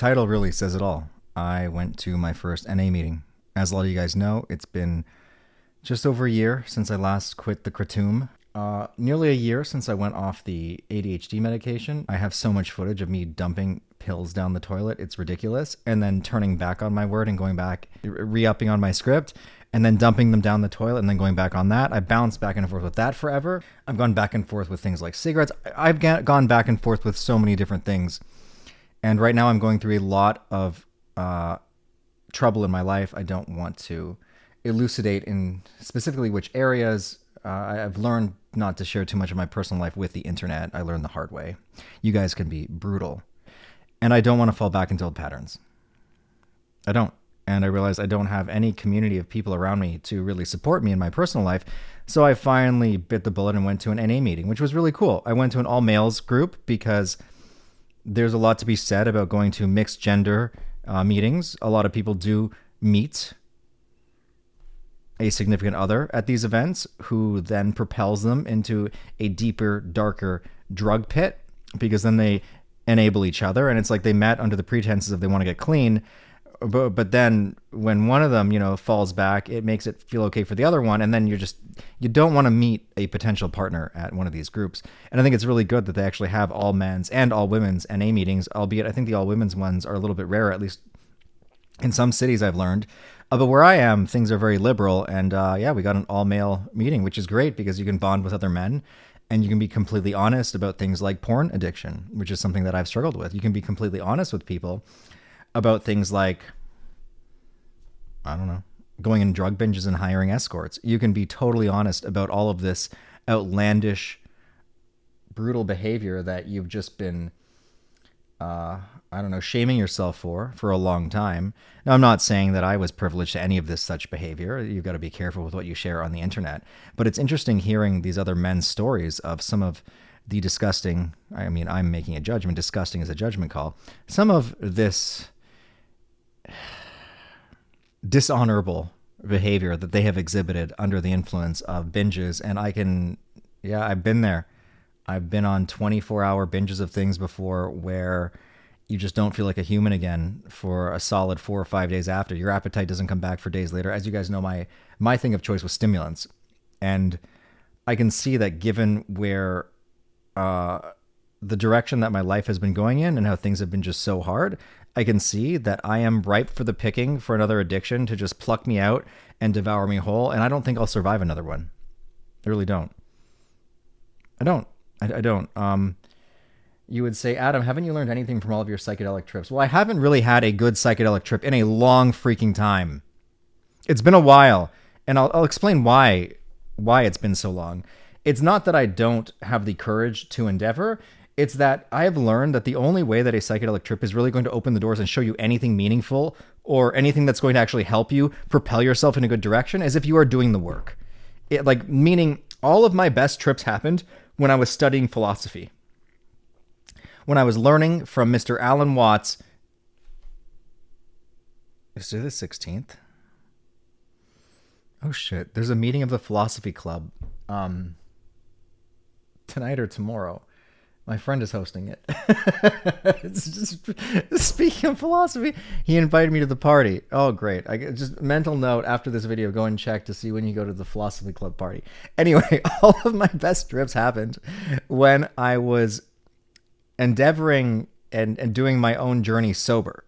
title really says it all. I went to my first NA meeting. As a lot of you guys know, it's been just over a year since I last quit the kratom. Nearly a year since I went off the ADHD medication. I have so much footage of me dumping pills down the toilet. It's ridiculous. And then turning back on my word and going back, re-upping on my script, and then dumping them down the toilet and then going back on that. I bounced back and forth with that forever. I've gone back and forth with things like cigarettes. I've gone back and forth with so many different things. And right now I'm going through a lot of trouble in my life. I don't want to elucidate in specifically which areas. I've learned not to share too much of my personal life with the internet. I learned the hard way. You guys can be brutal. And I don't want to fall back into old patterns. I don't. And I realized I don't have any community of people around me to really support me in my personal life. So I finally bit the bullet and went to an NA meeting, which was really cool. I went to an all males group because there's a lot to be said about going to mixed gender meetings. A lot of people do meet a significant other at these events who then propels them into a deeper, darker drug pit, because then they enable each other. And it's like they met under the pretenses of they want to get clean. But then when one of them, falls back, it makes it feel okay for the other one. And then you don't want to meet a potential partner at one of these groups. And I think it's really good that they actually have all men's and all women's NA meetings, albeit I think the all women's ones are a little bit rarer, at least in some cities I've learned. But where I am, things are very liberal. And we got an all male meeting, which is great because you can bond with other men and you can be completely honest about things like porn addiction, which is something that I've struggled with. You can be completely honest with people about things like, I don't know, going in drug binges and hiring escorts. You can be totally honest about all of this outlandish, brutal behavior that you've just been, shaming yourself for a long time. Now, I'm not saying that I was privileged to any of this such behavior. You've got to be careful with what you share on the internet. But it's interesting hearing these other men's stories of some of the disgusting, I'm making a judgment, disgusting is a judgment call, some of this dishonorable behavior that they have exhibited under the influence of binges. And I've been there. I've been on 24-hour binges of things before where you just don't feel like a human again for a solid 4 or 5 days after. Your appetite doesn't come back for days later. As you guys know, my thing of choice was stimulants. And I can see that given where the direction that my life has been going in and how things have been just so hard, I can see that I am ripe for the picking for another addiction to just pluck me out and devour me whole. And I don't think I'll survive another one. I really don't. I don't. You would say, Adam, haven't you learned anything from all of your psychedelic trips? Well, I haven't really had a good psychedelic trip in a long freaking time. It's been a while. And I'll explain why it's been so long. It's not that I don't have the courage to endeavor. It's that I have learned that the only way that a psychedelic trip is really going to open the doors and show you anything meaningful or anything that's going to actually help you propel yourself in a good direction is if you are doing the work. Meaning all of my best trips happened when I was studying philosophy. When I was learning from Mr. Alan Watts. Is it the 16th? Oh shit, there's a meeting of the philosophy club tonight or tomorrow. My friend is hosting it. It's just, speaking of philosophy, he invited me to the party. Oh, great. Just mental note after this video, go and check to see when you go to the philosophy club party. Anyway, all of my best trips happened when I was endeavoring and doing my own journey sober.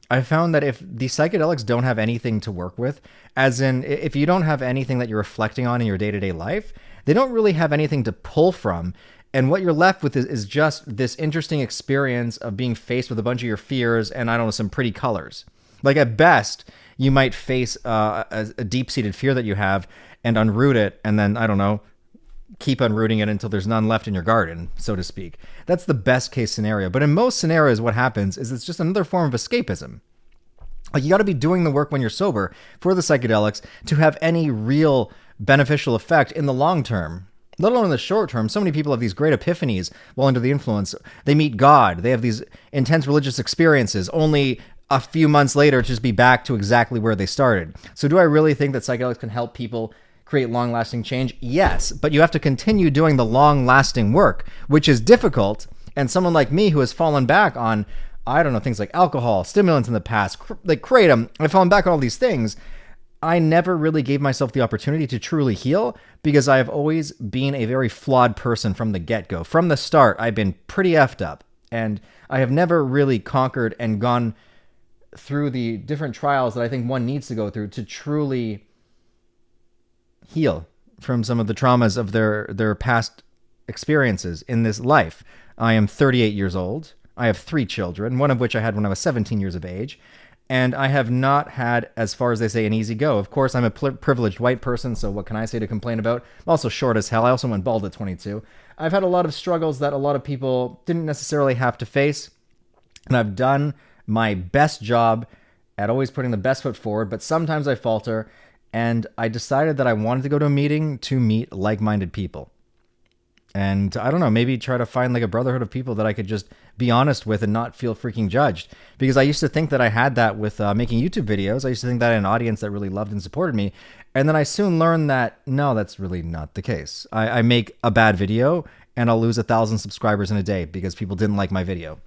I found that if the psychedelics don't have anything to work with, as in if you don't have anything that you're reflecting on in your day-to-day life, they don't really have anything to pull from. And what you're left with is just this interesting experience of being faced with a bunch of your fears and, I don't know, some pretty colors. Like at best, you might face a deep-seated fear that you have and unroot it and then, I don't know, keep unrooting it until there's none left in your garden, so to speak. That's the best case scenario. But in most scenarios, what happens is it's just another form of escapism. Like you got to be doing the work when you're sober for the psychedelics to have any real beneficial effect in the long term. Let alone in the short term. So many people have these great epiphanies while under the influence. They meet God. They have these intense religious experiences, only a few months later to just be back to exactly where they started. So do I really think that psychedelics can help people create long-lasting change? Yes, but you have to continue doing the long-lasting work, which is difficult. And someone like me who has fallen back on I don't know, things like alcohol, stimulants in the past, like kratom. I've fallen back on all these things. I never really gave myself the opportunity to truly heal because I have always been a very flawed person from the get-go. From the start, I've been pretty effed up, and I have never really conquered and gone through the different trials that I think one needs to go through to truly heal from some of the traumas of their past experiences in this life. I am 38 years old. I have 3 children, one of which I had when I was 17 years of age. And I have not had, as far as they say, an easy go. Of course, I'm a privileged white person, so what can I say to complain about? I'm also short as hell. I also went bald at 22. I've had a lot of struggles that a lot of people didn't necessarily have to face. And I've done my best job at always putting the best foot forward, but sometimes I falter. And I decided that I wanted to go to a meeting to meet like-minded people. And I don't know, maybe try to find like a brotherhood of people that I could just be honest with and not feel freaking judged. Because I used to think that I had that with making YouTube videos. I used to think that I had an audience that really loved and supported me. And then I soon learned that, no, that's really not the case. I make a bad video and I'll lose 1,000 subscribers in a day because people didn't like my video.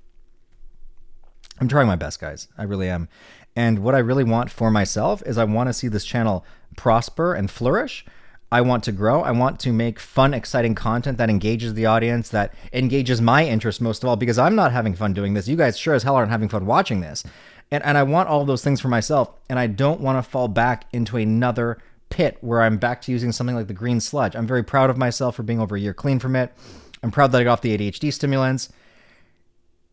I'm trying my best, guys. I really am. And what I really want for myself is I want to see this channel prosper and flourish. I want to grow. I want to make fun, exciting content that engages the audience, that engages my interest most of all, because I'm not having fun doing this. You guys sure as hell aren't having fun watching this. And I want all those things for myself. And I don't want to fall back into another pit where I'm back to using something like the green sludge. I'm very proud of myself for being over a year clean from it. I'm proud that I got off the ADHD stimulants.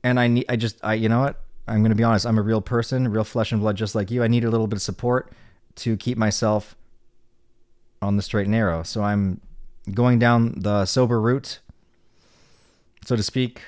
And you know what? I'm going to be honest. I'm a real person, real flesh and blood, just like you. I need a little bit of support to keep myself on the straight and narrow. So I'm going down the sober route, so to speak.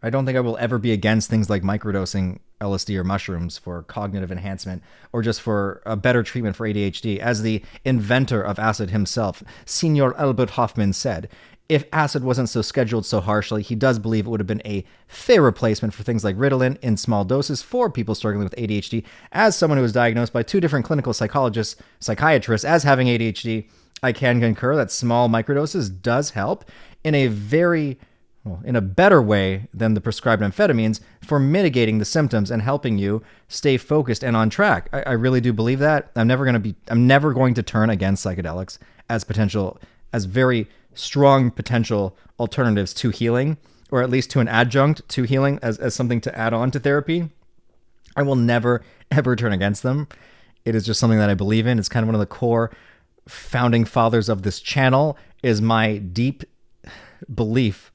I don't think I will ever be against things like microdosing LSD or mushrooms for cognitive enhancement or just for a better treatment for ADHD. As the inventor of acid himself, Senor Albert Hoffman, said, if acid wasn't so scheduled so harshly, he does believe it would have been a fair replacement for things like Ritalin in small doses for people struggling with ADHD. As someone who was diagnosed by 2 different clinical psychiatrists as having ADHD, I can concur that small microdoses does help in a better way than the prescribed amphetamines for mitigating the symptoms and helping you stay focused and on track. I really do believe that. I'm never going to turn against psychedelics as very strong potential alternatives to healing, or at least to an adjunct to healing as something to add on to therapy. I will never, ever turn against them. It is just something that I believe in. It's kind of one of the core founding fathers of this channel, is my deep belief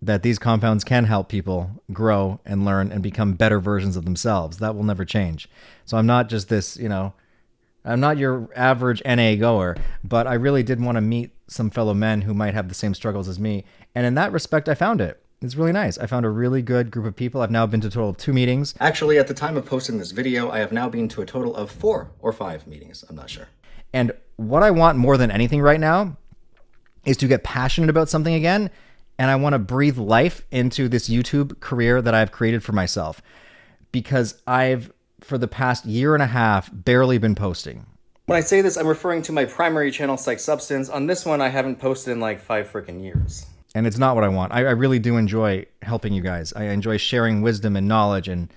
that these compounds can help people grow and learn and become better versions of themselves. That will never change. So I'm not just this, I'm not your average NA goer, but I really did want to meet some fellow men who might have the same struggles as me. And in that respect, I found it. It's really nice. I found a really good group of people. I've now been to a total of 2 meetings. Actually, at the time of posting this video, I have now been to a total of 4 or 5 meetings. I'm not sure. And what I want more than anything right now is to get passionate about something again. And I want to breathe life into this YouTube career that I've created for myself, because I've, for the past year and a half, barely been posting. When I say this, I'm referring to my primary channel, Psych Substance. On this one, I haven't posted in like 5 freaking years. And it's not what I want. I really do enjoy helping you guys. I enjoy sharing wisdom and knowledge and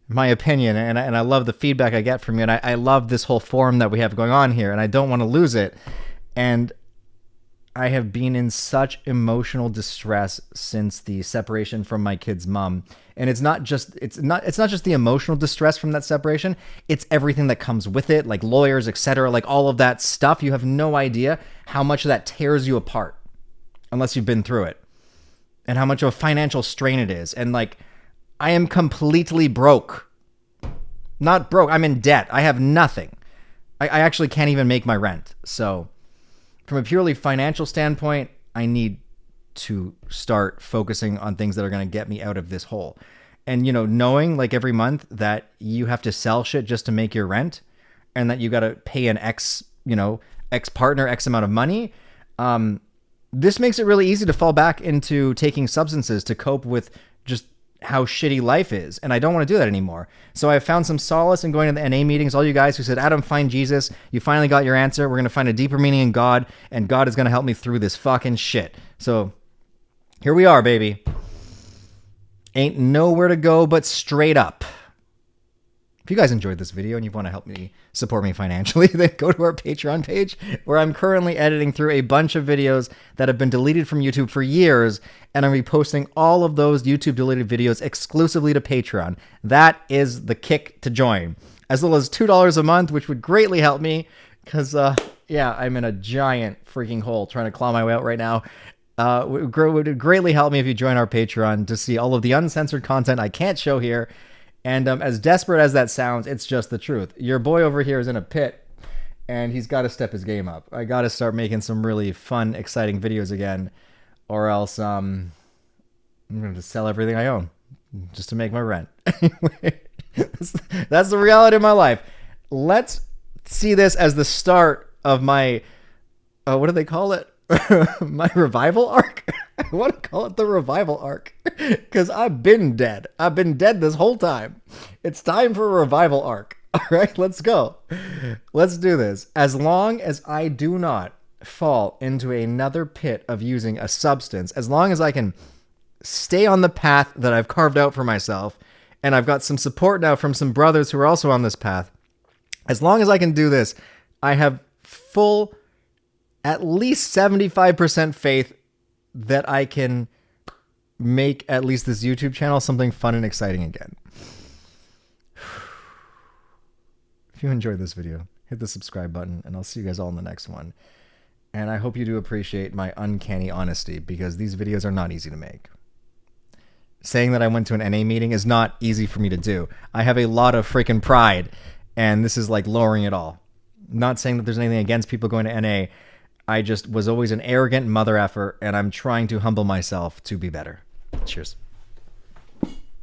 my opinion. And I love the feedback I get from you. And I love this whole forum that we have going on here. And I don't want to lose it. And I have been in such emotional distress since the separation from my kid's mom. And it's not just the emotional distress from that separation. It's everything that comes with it, like lawyers, etc., like all of that stuff. You have no idea how much of that tears you apart unless you've been through it, and how much of a financial strain it is. And like, I am completely broke. Not broke, I'm in debt. I have nothing. I actually can't even make my rent. So from a purely financial standpoint, I need to start focusing on things that are going to get me out of this hole. And, knowing like every month that you have to sell shit just to make your rent, and that you got to pay an ex partner X amount of money. This makes it really easy to fall back into taking substances to cope with just how shitty life is. And I don't want to do that anymore. So I found some solace in going to the NA meetings. All you guys who said, Adam, find Jesus. You finally got your answer. We're going to find a deeper meaning in God, and God is going to help me through this fucking shit. So here we are, baby. Ain't nowhere to go but straight up. If you guys enjoyed this video and you want to help me support me financially, then go to our Patreon page, where I'm currently editing through a bunch of videos that have been deleted from YouTube for years, and I'm reposting all of those YouTube deleted videos exclusively to Patreon. That is the kick to join. As little as $2 a month, which would greatly help me, because, yeah, I'm in a giant freaking hole trying to claw my way out right now. It would greatly help me if you join our Patreon to see all of the uncensored content I can't show here. And as desperate as that sounds, it's just the truth. Your boy over here is in a pit, and he's got to step his game up. I got to start making some really fun, exciting videos again, or else I'm going to sell everything I own just to make my rent. Anyway, that's the reality of my life. Let's see this as the start of my, what do they call it? My revival arc. I want to call it the revival arc, because I've been dead. I've been dead this whole time. It's time for a revival arc. All right, let's go. Let's do this. As long as I do not fall into another pit of using a substance, as long as I can stay on the path that I've carved out for myself, and I've got some support now from some brothers who are also on this path, as long as I can do this, I have full, at least 75% faith that I can make at least this YouTube channel something fun and exciting again. If you enjoyed this video, hit the subscribe button, and I'll see you guys all in the next one. And I hope you do appreciate my uncanny honesty, because these videos are not easy to make. Saying that I went to an NA meeting is not easy for me to do. I have a lot of freaking pride, and this is like lowering it all. Not saying that there's anything against people going to NA. I just was always an arrogant mother effer, and I'm trying to humble myself to be better. Cheers.